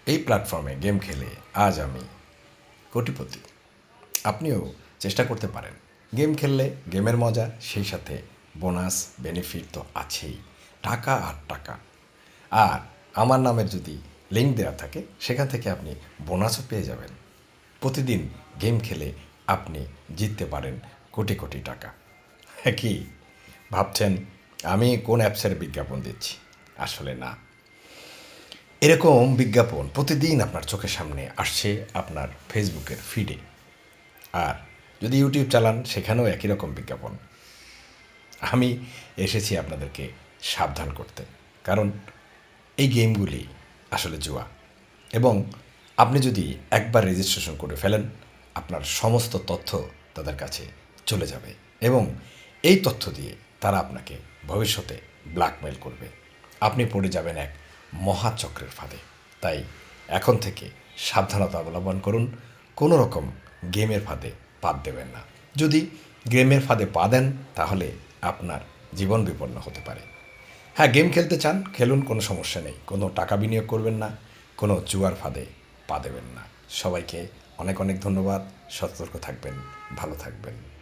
এই প্ল্যাটফর্মে গেম খেলে আজ আমি কোটিপতি। আপনিও চেষ্টা করতে পারেন। গেম খেললে গেমের মজা, সেই সাথে বোনাস বেনিফিট তো আছেই, টাকা আর টাকা। আর আমার নামের যদি লিঙ্ক দেওয়া থাকে, সেখান থেকে আপনি বোনাসও পেয়ে যাবেন। প্রতিদিন গেম খেলে আপনি জিততে পারেন কোটি কোটি টাকা। হ্যাঁ, কি ভাবছেন আমি কোন অ্যাপসের বিজ্ঞাপন দিচ্ছি? আসলে না। এরকম বিজ্ঞাপন প্রতিদিন আপনার চোখের সামনে আসছে আপনার ফেসবুকের ফিডে। আর যদি ইউটিউব চালান, সেখানেও একই রকম বিজ্ঞাপন। আমি এসেছি আপনাদেরকে সাবধান করতে, কারণ এই গেমগুলি আসলে জুয়া। এবং আপনি যদি একবার রেজিস্ট্রেশন করে ফেলেন, আপনার সমস্ত তথ্য তাদের কাছে চলে যাবে এবং এই তথ্য দিয়ে তারা আপনাকে ভবিষ্যতে ব্ল্যাকমেল করবে। আপনি পড়ে যাবেন এক মহাচক্রের ফাঁদে। তাই এখন থেকে সাবধানতা অবলম্বন করুন। কোনো রকম গেমের ফাঁদে পা দেবেন না। যদি গেমের ফাঁদে পা দেন, তাহলে আপনার জীবন বিপন্ন হতে পারে। হ্যাঁ, গেম খেলতে চান, খেলুন, কোনো সমস্যা নেই। কোনো টাকা বিনিয়োগ করবেন না, কোনো জুয়ার ফাঁদে পা দেবেন না। সবাইকে অনেক অনেক ধন্যবাদ। সতর্ক থাকবেন, ভালো থাকবেন।